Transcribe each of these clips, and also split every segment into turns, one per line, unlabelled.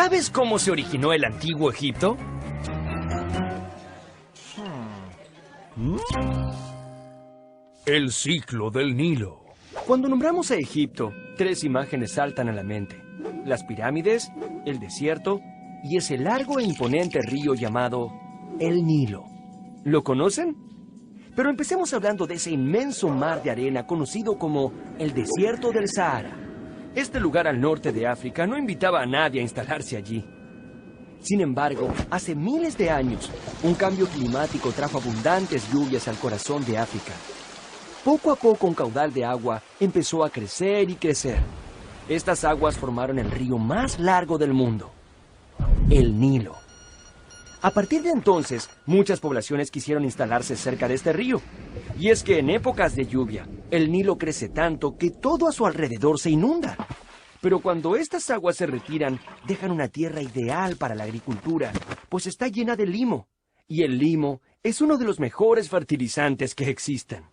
¿Sabes cómo se originó el antiguo Egipto? El ciclo del Nilo. Cuando nombramos a Egipto, 3 imágenes saltan a la mente. Las pirámides, el desierto y ese largo e imponente río llamado el Nilo. ¿Lo conocen? Pero empecemos hablando de ese inmenso mar de arena conocido como el desierto del Sahara. Este lugar al norte de África no invitaba a nadie a instalarse allí. Sin embargo, hace miles de años, un cambio climático trajo abundantes lluvias al corazón de África. Poco a poco un caudal de agua empezó a crecer y crecer. Estas aguas formaron el río más largo del mundo, el Nilo. A partir de entonces, muchas poblaciones quisieron instalarse cerca de este río. Y es que en épocas de lluvia, el Nilo crece tanto que todo a su alrededor se inunda. Pero cuando estas aguas se retiran, dejan una tierra ideal para la agricultura, pues está llena de limo. Y el limo es uno de los mejores fertilizantes que existen.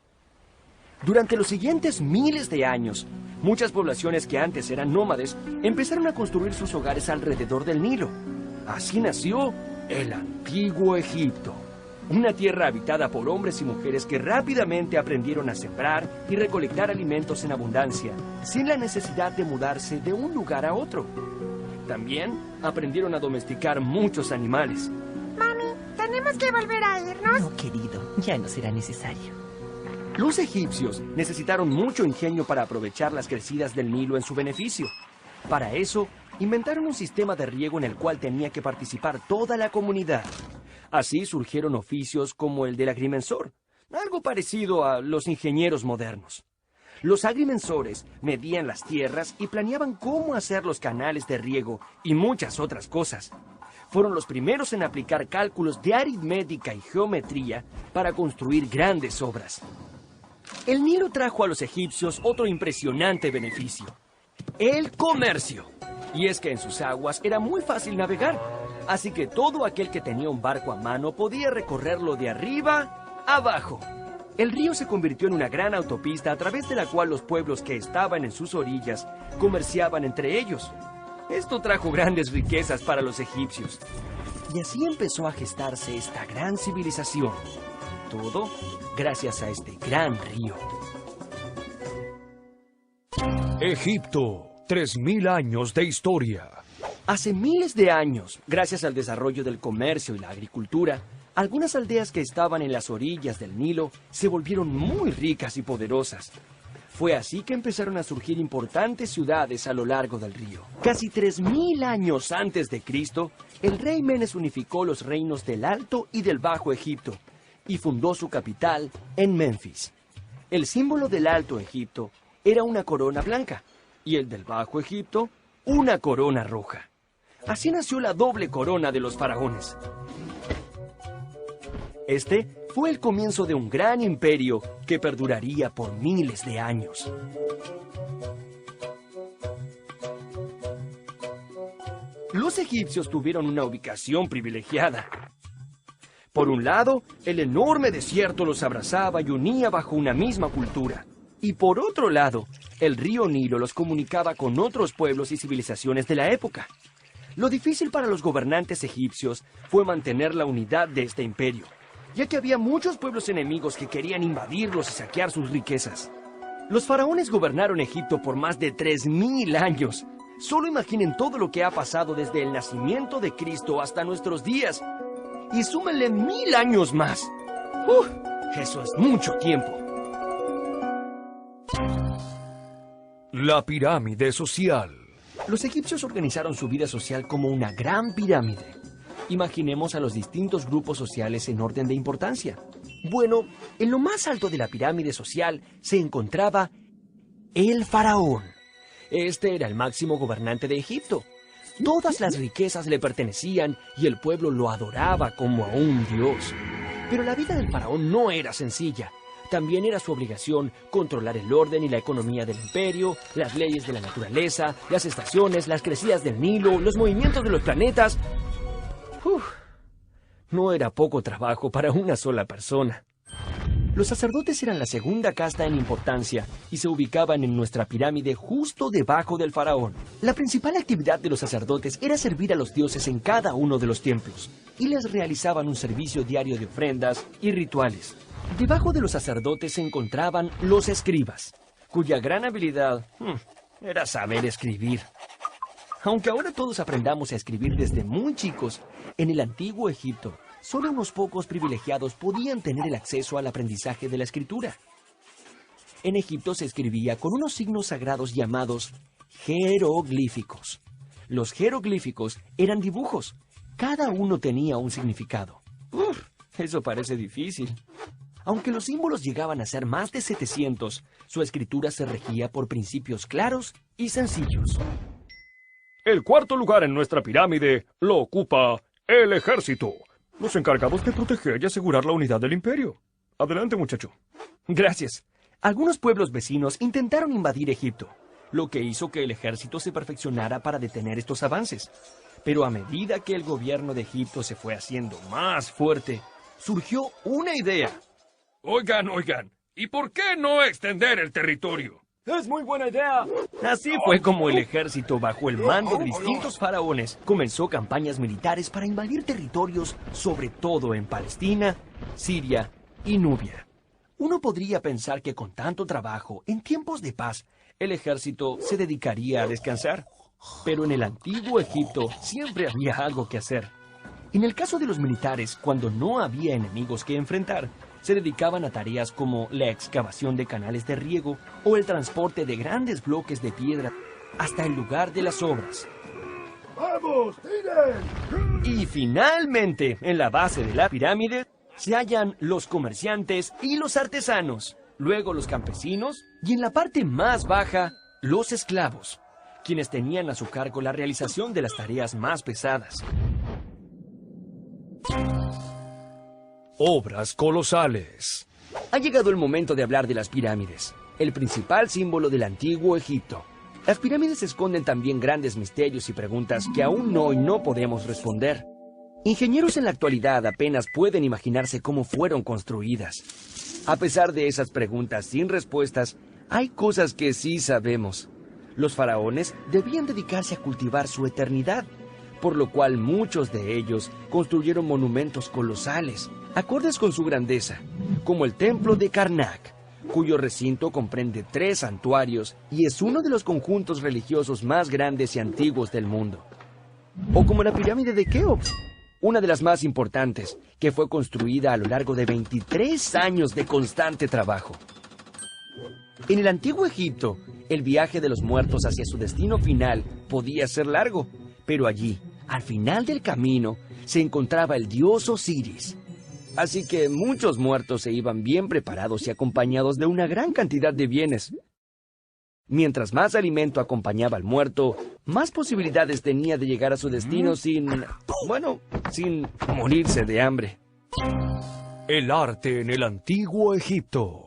Durante los siguientes miles de años, muchas poblaciones que antes eran nómades empezaron a construir sus hogares alrededor del Nilo. Así nació el antiguo Egipto, una tierra habitada por hombres y mujeres que rápidamente aprendieron a sembrar y recolectar alimentos en abundancia, sin la necesidad de mudarse de un lugar a otro. También aprendieron a domesticar muchos animales.
Mami, ¿tenemos que volver a irnos?
No, querido, ya no será necesario.
Los egipcios necesitaron mucho ingenio para aprovechar las crecidas del Nilo en su beneficio. Para eso, inventaron un sistema de riego en el cual tenía que participar toda la comunidad. Así surgieron oficios como el del agrimensor, algo parecido a los ingenieros modernos. Los agrimensores medían las tierras y planeaban cómo hacer los canales de riego y muchas otras cosas. Fueron los primeros en aplicar cálculos de aritmética y geometría para construir grandes obras. El Nilo trajo a los egipcios otro impresionante beneficio: el comercio. Y es que en sus aguas era muy fácil navegar, así que todo aquel que tenía un barco a mano podía recorrerlo de arriba a abajo. El río se convirtió en una gran autopista a través de la cual los pueblos que estaban en sus orillas comerciaban entre ellos. Esto trajo grandes riquezas para los egipcios. Y así empezó a gestarse esta gran civilización. Todo gracias a este gran río. Egipto, 3000 años de historia. Hace miles de años, gracias al desarrollo del comercio y la agricultura, algunas aldeas que estaban en las orillas del Nilo se volvieron muy ricas y poderosas. Fue así que empezaron a surgir importantes ciudades a lo largo del río. Casi 3000 años antes de Cristo, el rey Menes unificó los reinos del Alto y del Bajo Egipto y fundó su capital en Menfis. El símbolo del Alto Egipto era una corona blanca y el del Bajo Egipto una corona roja. Así nació la doble corona de los faraones. Este fue el comienzo de un gran imperio que perduraría por miles de años. Los egipcios tuvieron una ubicación privilegiada. Por un lado, el enorme desierto los abrazaba y unía bajo una misma cultura. Y por otro lado, el río Nilo los comunicaba con otros pueblos y civilizaciones de la época. Lo difícil para los gobernantes egipcios fue mantener la unidad de este imperio, ya que había muchos pueblos enemigos que querían invadirlos y saquear sus riquezas. Los faraones gobernaron Egipto por más de 3000 años. Solo imaginen todo lo que ha pasado desde el nacimiento de Cristo hasta nuestros días. Y súmenle 1000 años más. Eso es mucho tiempo. La pirámide social. Los egipcios organizaron su vida social como una gran pirámide. Imaginemos a los distintos grupos sociales en orden de importancia. Bueno, en lo más alto de la pirámide social se encontraba el faraón. Este era el máximo gobernante de Egipto. Todas las riquezas le pertenecían y el pueblo lo adoraba como a un dios. Pero la vida del faraón no era sencilla. También era su obligación controlar el orden y la economía del imperio, las leyes de la naturaleza, las estaciones, las crecidas del Nilo, los movimientos de los planetas. No era poco trabajo para una sola persona. Los sacerdotes eran la segunda casta en importancia y se ubicaban en nuestra pirámide justo debajo del faraón. La principal actividad de los sacerdotes era servir a los dioses en cada uno de los templos y les realizaban un servicio diario de ofrendas y rituales. Debajo de los sacerdotes se encontraban los escribas, cuya gran habilidad era saber escribir. Aunque ahora todos aprendamos a escribir desde muy chicos, en el antiguo Egipto, solo unos pocos privilegiados podían tener el acceso al aprendizaje de la escritura. En Egipto se escribía con unos signos sagrados llamados jeroglíficos. Los jeroglíficos eran dibujos. Cada uno tenía un significado. Eso parece difícil. Aunque los símbolos llegaban a ser más de 700, su escritura se regía por principios claros y sencillos.
El cuarto lugar en nuestra pirámide lo ocupa el ejército, los encargados de proteger y asegurar la unidad del imperio. Adelante, muchacho.
Gracias. Algunos pueblos vecinos intentaron invadir Egipto, lo que hizo que el ejército se perfeccionara para detener estos avances. Pero a medida que el gobierno de Egipto se fue haciendo más fuerte, surgió una idea.
Oigan, ¿y por qué no extender el territorio?
¡Es muy buena idea! Así fue como el ejército, bajo el mando de distintos faraones, comenzó campañas militares para invadir territorios, sobre todo en Palestina, Siria y Nubia. Uno podría pensar que con tanto trabajo, en tiempos de paz, el ejército se dedicaría a descansar. Pero en el antiguo Egipto siempre había algo que hacer. En el caso de los militares, cuando no había enemigos que enfrentar, se dedicaban a tareas como la excavación de canales de riego o el transporte de grandes bloques de piedra hasta el lugar de las obras.
¡Vamos, tiren!
Y finalmente, en la base de la pirámide, se hallan los comerciantes y los artesanos, luego los campesinos y en la parte más baja, los esclavos, quienes tenían a su cargo la realización de las tareas más pesadas.
Obras colosales.
Ha llegado el momento de hablar de las pirámides, el principal símbolo del antiguo Egipto. Las pirámides esconden también grandes misterios y preguntas que aún hoy no podemos responder. Ingenieros en la actualidad apenas pueden imaginarse cómo fueron construidas. A pesar de esas preguntas sin respuestas, hay cosas que sí sabemos. Los faraones debían dedicarse a cultivar su eternidad, por lo cual muchos de ellos construyeron monumentos colosales, acordes con su grandeza, como el templo de Karnak, cuyo recinto comprende 3 santuarios y es uno de los conjuntos religiosos más grandes y antiguos del mundo. O como la pirámide de Keops, una de las más importantes, que fue construida a lo largo de 23 años de constante trabajo. En el antiguo Egipto, el viaje de los muertos hacia su destino final podía ser largo, pero allí, al final del camino, se encontraba el dios Osiris. Así que muchos muertos se iban bien preparados y acompañados de una gran cantidad de bienes. Mientras más alimento acompañaba al muerto, más posibilidades tenía de llegar a su destino sin morirse de hambre.
El arte en el antiguo Egipto.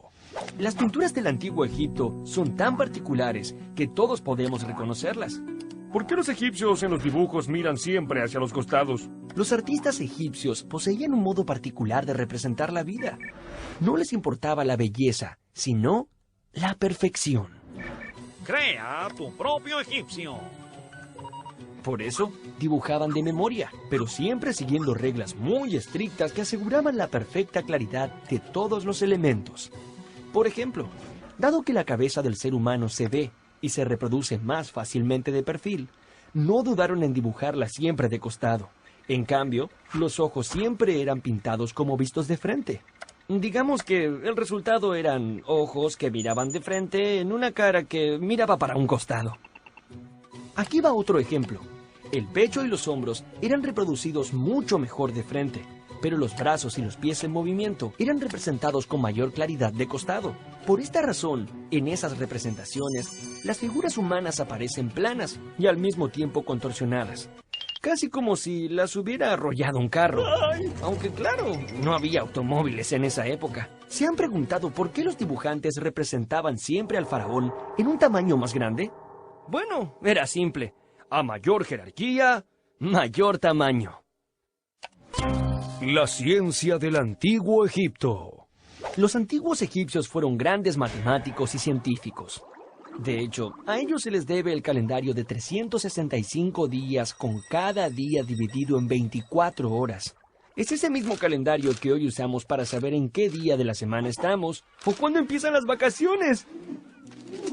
Las pinturas del antiguo Egipto son tan particulares que todos podemos reconocerlas.
¿Por qué los egipcios en los dibujos miran siempre hacia los costados?
Los artistas egipcios poseían un modo particular de representar la vida. No les importaba la belleza, sino la perfección.
Crea tu propio egipcio.
Por eso, dibujaban de memoria, pero siempre siguiendo reglas muy estrictas que aseguraban la perfecta claridad de todos los elementos. Por ejemplo, dado que la cabeza del ser humano se ve y se reproduce más fácilmente de perfil, no dudaron en dibujarla siempre de costado. En cambio, los ojos siempre eran pintados como vistos de frente. Digamos que el resultado eran ojos que miraban de frente en una cara que miraba para un costado. Aquí va otro ejemplo. El pecho y los hombros eran reproducidos mucho mejor de frente, pero los brazos y los pies en movimiento eran representados con mayor claridad de costado. Por esta razón, en esas representaciones, las figuras humanas aparecen planas y al mismo tiempo contorsionadas, casi como si las hubiera arrollado un carro. Aunque claro, no había automóviles en esa época. ¿Se han preguntado por qué los dibujantes representaban siempre al faraón en un tamaño más grande? Bueno, era simple. A mayor jerarquía, mayor tamaño.
La ciencia del antiguo Egipto.
Los antiguos egipcios fueron grandes matemáticos y científicos. De hecho, a ellos se les debe el calendario de 365 días con cada día dividido en 24 horas. Es ese mismo calendario que hoy usamos para saber en qué día de la semana estamos o cuándo empiezan las vacaciones.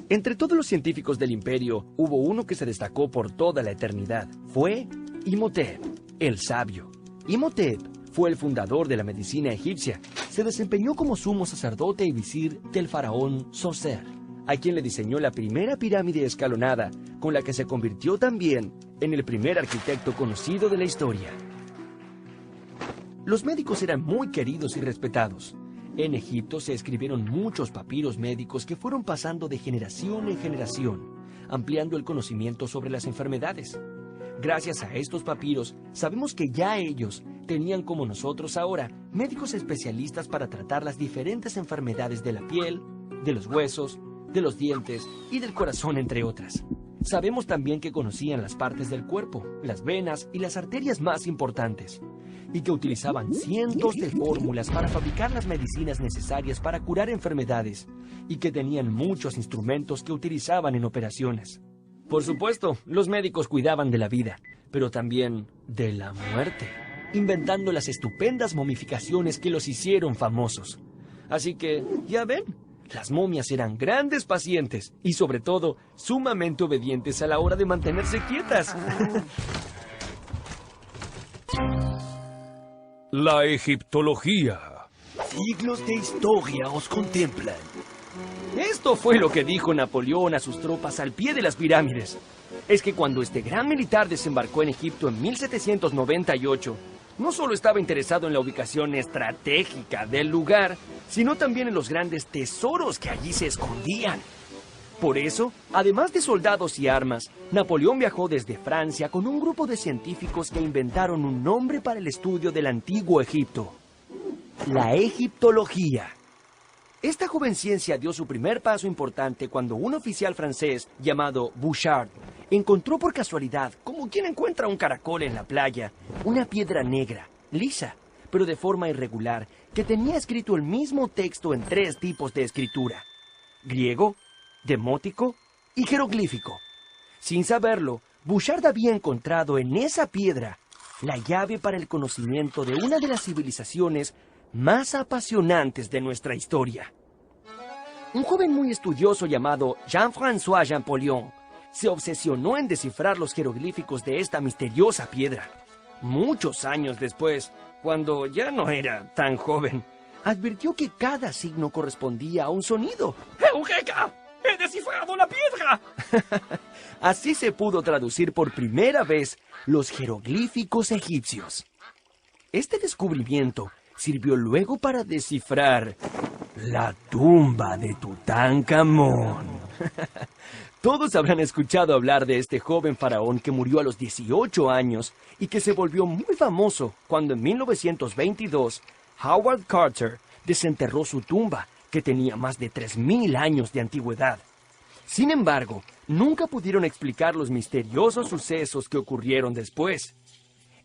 Entre todos los científicos del imperio, hubo uno que se destacó por toda la eternidad. Fue Imhotep, el sabio. Imhotep fue el fundador de la medicina egipcia. Se desempeñó como sumo sacerdote y visir del faraón Zoser, a quien le diseñó la primera pirámide escalonada, con la que se convirtió también en el primer arquitecto conocido de la historia. Los médicos eran muy queridos y respetados. En Egipto se escribieron muchos papiros médicos que fueron pasando de generación en generación, ampliando el conocimiento sobre las enfermedades. Gracias a estos papiros, sabemos que ya ellos tenían como nosotros ahora médicos especialistas para tratar las diferentes enfermedades de la piel, de los huesos, de los dientes y del corazón, entre otras. Sabemos también que conocían las partes del cuerpo, las venas y las arterias más importantes, y que utilizaban cientos de fórmulas para fabricar las medicinas necesarias para curar enfermedades, y que tenían muchos instrumentos que utilizaban en operaciones. Por supuesto, los médicos cuidaban de la vida, pero también de la muerte, inventando las estupendas momificaciones que los hicieron famosos. Así que, ya ven, las momias eran grandes pacientes y, sobre todo, sumamente obedientes a la hora de mantenerse quietas.
La egiptología.
Siglos de historia os contemplan. Esto fue lo que dijo Napoleón a sus tropas al pie de las pirámides. Es que cuando este gran militar desembarcó en Egipto en 1798, no solo estaba interesado en la ubicación estratégica del lugar, sino también en los grandes tesoros que allí se escondían. Por eso, además de soldados y armas, Napoleón viajó desde Francia con un grupo de científicos que inventaron un nombre para el estudio del antiguo Egipto: la egiptología. Esta joven ciencia dio su primer paso importante cuando un oficial francés llamado Bouchard encontró por casualidad, como quien encuentra un caracol en la playa, una piedra negra, lisa, pero de forma irregular, que tenía escrito el mismo texto en 3 tipos de escritura: griego, demótico y jeroglífico. Sin saberlo, Bouchard había encontrado en esa piedra la llave para el conocimiento de una de las civilizaciones más apasionantes de nuestra historia. Un joven muy estudioso llamado Jean-François Champollion se obsesionó en descifrar los jeroglíficos de esta misteriosa piedra. Muchos años después, cuando ya no era tan joven, advirtió que cada signo correspondía a un sonido.
¡Eureka! ¡He descifrado la piedra!
Así se pudo traducir por primera vez los jeroglíficos egipcios. Este descubrimiento sirvió luego para descifrar la tumba de Tutankamón. Todos habrán escuchado hablar de este joven faraón que murió a los 18 años y que se volvió muy famoso cuando en 1922 Howard Carter desenterró su tumba, que tenía más de 3000 años de antigüedad. Sin embargo, nunca pudieron explicar los misteriosos sucesos que ocurrieron después.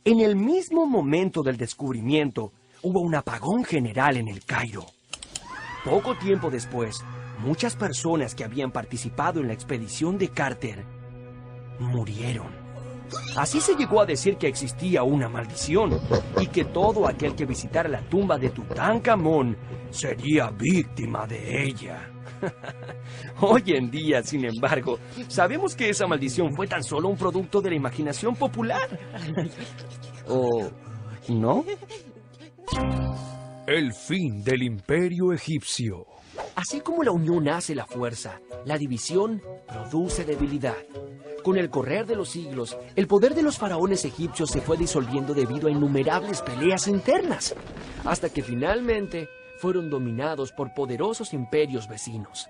En el mismo momento del descubrimiento, hubo un apagón general en el Cairo. Poco tiempo después, muchas personas que habían participado en la expedición de Carter murieron. Así se llegó a decir que existía una maldición y que todo aquel que visitara la tumba de Tutankamón sería víctima de ella. Hoy en día, sin embargo, sabemos que esa maldición fue tan solo un producto de la imaginación popular. ¿O no?
El fin del Imperio Egipcio.
Así como la unión hace la fuerza, la división produce debilidad. Con el correr de los siglos, el poder de los faraones egipcios se fue disolviendo debido a innumerables peleas internas, hasta que finalmente fueron dominados por poderosos imperios vecinos.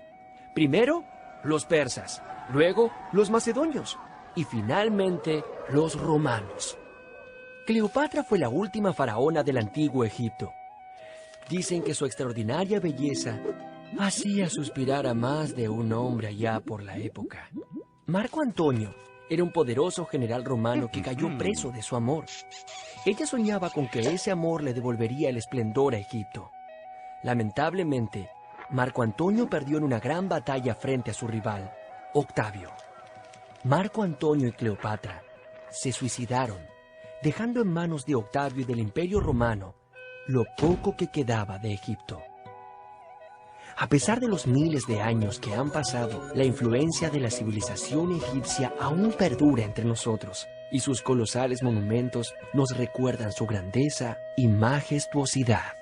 Primero, los persas, luego los macedonios y finalmente los romanos. Cleopatra fue la última faraona del antiguo Egipto. Dicen que su extraordinaria belleza hacía suspirar a más de un hombre allá por la época. Marco Antonio era un poderoso general romano que cayó preso de su amor. Ella soñaba con que ese amor le devolvería el esplendor a Egipto. Lamentablemente, Marco Antonio perdió en una gran batalla frente a su rival, Octavio. Marco Antonio y Cleopatra se suicidaron, dejando en manos de Octavio y del Imperio Romano lo poco que quedaba de Egipto. A pesar de los miles de años que han pasado, la influencia de la civilización egipcia aún perdura entre nosotros, y sus colosales monumentos nos recuerdan su grandeza y majestuosidad.